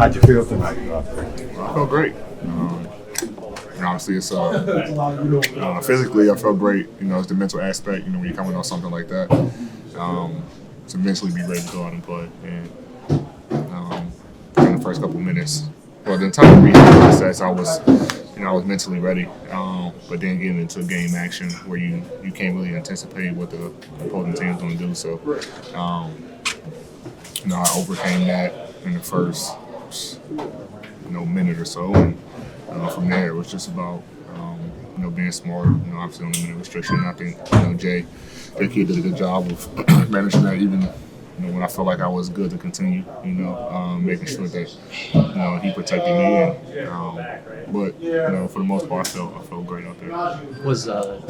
How'd you feel tonight? I felt great. Obviously, it's physically I felt great. It's the mental aspect. When you're coming on something like that, to mentally be ready to go out and play. And in the first couple of minutes, well, the entire rehab process, I was mentally ready. But then getting into game action where you can't really anticipate what the opposing team's going to do. So, I overcame that in the first minute or so, and from there it was just about being smart. Obviously on the minute restriction. I think Jay did a good job of managing that. Even when I felt like I was good to continue, making sure that he protected me. But for the most part, I felt great out there. Was the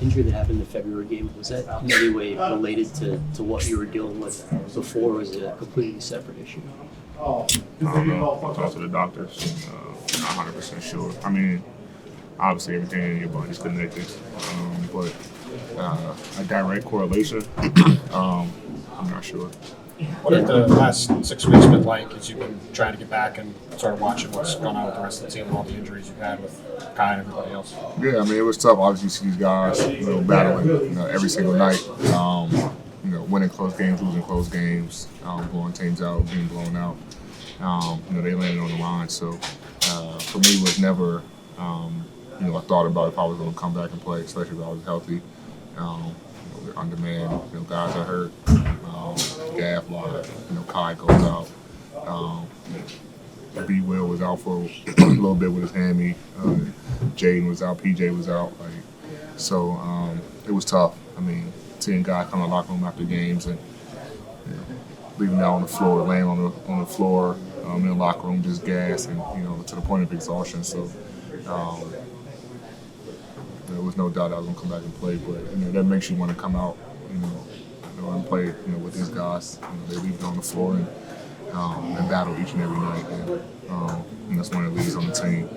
injury that happened in the February game, was that in any way related to what you were dealing with before, or was it a completely separate issue? I don't know. I talked to the doctors. Not 100% sure. I mean, obviously everything in your body's connected, but a direct correlation, I'm not sure. What have the last 6 weeks been like as you've been trying to get back and sort of watching what's going on with the rest of the team and all the injuries you've had with Kai and everybody else? Yeah, I mean, it was tough. Obviously, you see these guys, battling, every single night. Winning close games, losing close games, blowing teams out, being blown out. They landed on the line. So for me, it was never, I thought about if I was going to come back and play, especially if I was healthy. We're on demand. Guys are hurt. Gaff live. Kai goes out. B. Will was out for a little bit with his hammy. Jaden was out. PJ was out. So it was tough. I mean, seeing guys come in the locker room after games and leaving out on the floor, laying on the floor in the locker room, just gas and to the point of exhaustion. So there was no doubt I was going to come back and play, but that makes you want to come out, and play, with these guys. They leave it on the floor and battle each and every night. And that's one of the leaders on the team.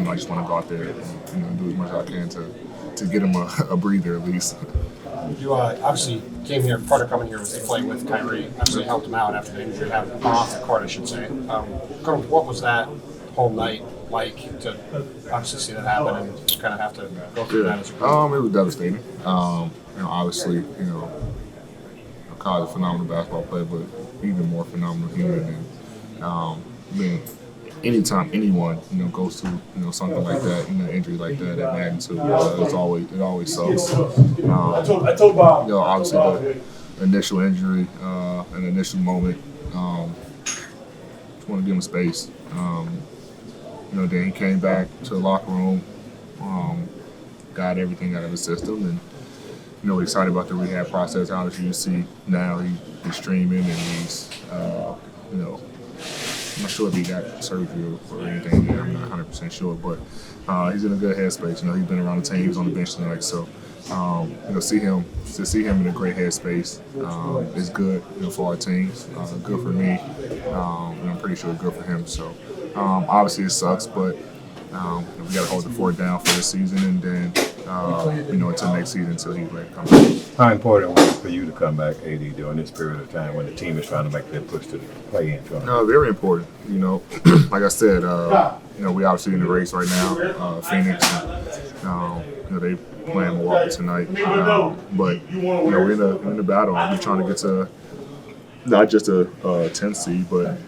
I just want to go out there and do as much as I can to get them a breather at least. You obviously came here, part of coming here was to play with Kyrie. Actually helped him out after the injury, happened off the court, I should say. What was that whole night like to obviously see that happen and kind of have to go through that as a group? It was devastating. Obviously, Kai's a phenomenal basketball player, but even more phenomenal human. And anytime anyone goes through something like that, injury like that at magnitude, it always sucks. Obviously the initial injury, an initial moment, just want to give him space. Then he came back to the locker room, got everything out of his system, and we're excited about the rehab process. Obviously, you see now he's streaming and he's, I'm not sure if he got surgery or anything. I'm not 100% sure, but he's in a good headspace. He's been around the team. He was on the bench tonight, so to see him in a great headspace is good, for our teams. Good for me. And I'm pretty sure it's good for him. So obviously it sucks, but we got to hold the fort down for this season, and then until next season, until he's ready to come back. How important was it for you to come back, AD, during this period of time when the team is trying to make that push to the play-in tournament? Very important. Like I said, we obviously in the race right now. Phoenix, they playing Milwaukee tonight. But we're in the battle. We're trying to get to not just a 10th seed, but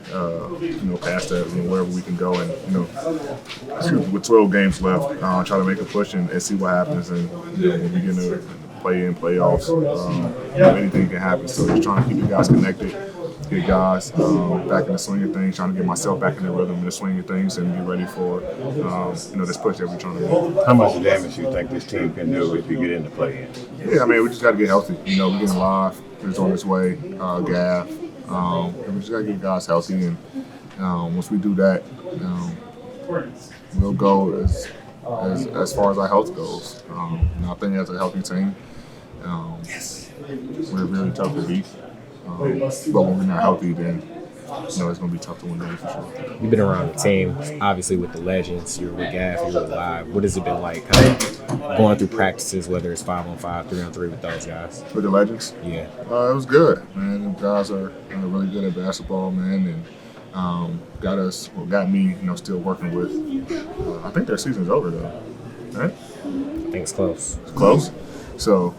past that, wherever we can go, and with 12 games left, try to make a push and see what happens. And when we get into play-in, playoffs, anything can happen. So just trying to keep the guys connected, get guys back in the swing of things, trying to get myself back in the rhythm and the swing of things, and get ready for this push that we're trying to make. How much damage do you think this team can do if you get into play-in? Yeah, I mean, we just got to get healthy. We're getting live. It's on its way. Gaff. And we just got to get guys healthy, and once we do that, we'll go as far as our health goes. I think as a healthy team, we're really tough to beat. But when we're not healthy, then it's going to be tough to win games for sure. You've been around the team, obviously with the legends. You're with Gaff, you're with Live. What has it been like kind of going through practices, whether it's 5-on-5, 3-on-3 with those guys? With the legends? Yeah. It was good, man. The guys are really good at basketball, man. And got me, still working with. I think their season's over though, right? I think it's close. It's close. So,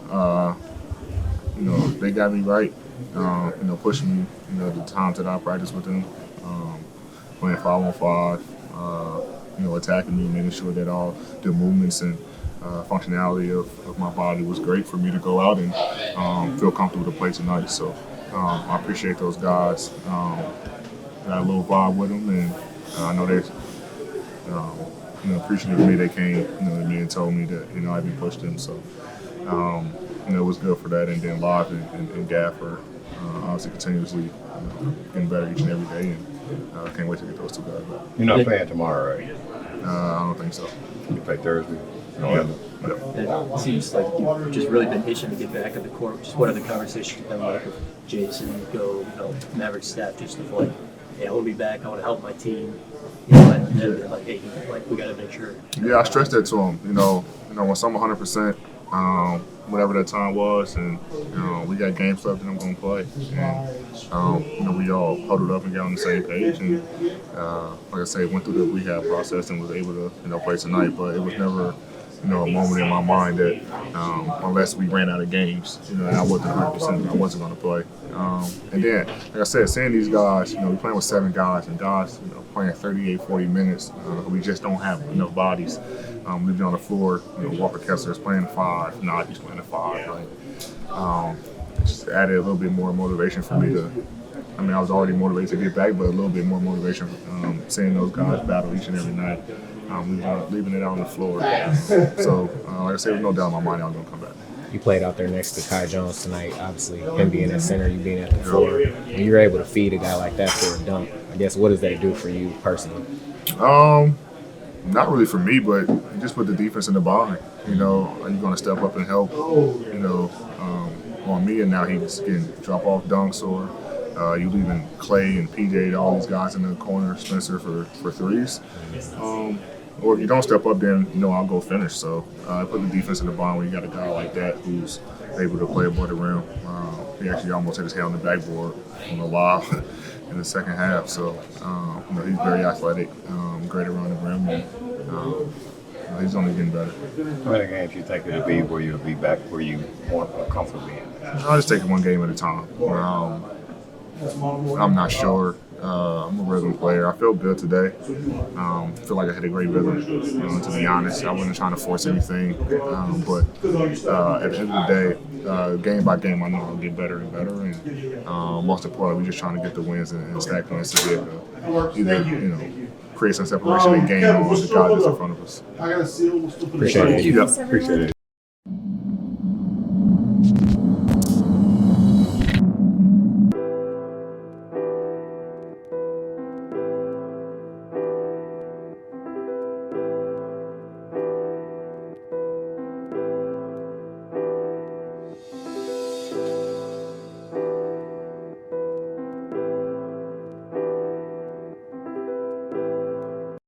they got me right. Pushing me, the times that I practice with them, playing 5-on-5, attacking me, making sure that all the movements and functionality of my body was great for me to go out and feel comfortable to play tonight. So I appreciate those guys. Got a little vibe with them, and I know they're appreciative of me. They came to me and told me that I'd be pushed them. So it was good for that. And then Live and Gaffer obviously continuously getting better each and every day, and can't wait to get those two guys back. You're not playing tomorrow, right? I don't think so. You play Thursday. It seems like you've just really been itching to get back on the court. Just what are the conversations you've been like with Jason, Nico, Maverick staff, just of like, hey, I want to be back. I want to help my team. And they're like, hey, we got to make sure. Yeah, I stressed that to him. Once I'm 100%, whatever that time was, and we got games left that I'm going to play. And we all huddled up and got on the same page. And like I say, went through the rehab process and was able to play tonight. But it was never a moment in my mind that unless we ran out of games, and I wasn't 100%, I wasn't going to play. And then, like I said, seeing these guys, we're playing with 7 guys, and guys playing 38, 40 minutes, we just don't have enough bodies. We've been on the floor, Walker Kessler's playing 5, Najee's playing 5. Just added a little bit more motivation for me I was already motivated to get back, but a little bit more motivation seeing those guys battle each and every night. Leaving it out on the floor. So, like I said, there's no doubt in my mind I was going to come back. You played out there next to Kai Jones tonight. Obviously, him being at center, you being at the floor. When you're able to feed a guy like that for a dunk, I guess what does that do for you personally? Not really for me, but just with the defense in the body. Are you going to step up and help? On me, and now he's getting drop-off dunks, or you leaving Clay and PJ, all these guys in the corner, Spencer for threes. Or if you don't step up, then I'll go finish. So I put the defense in the bond when you got a guy like that who's able to play above the rim. He actually almost hit his head on the backboard on the lob in the second half. So he's very athletic, great around the rim, and he's only getting better. How many games you think it'll be where you'll be back where you want comfortably in? I'll just take it one game at a time. I'm not sure. I'm a rhythm player. I feel good today. Feel like I had a great rhythm, to be honest. I wasn't trying to force anything. But at the end of the day, game by game, I know I'll get better and better. And most importantly, we're just trying to get the wins and stack wins to be able to either, create some separation in game or the guys that's in front of us. Appreciate it. Yep, appreciate it.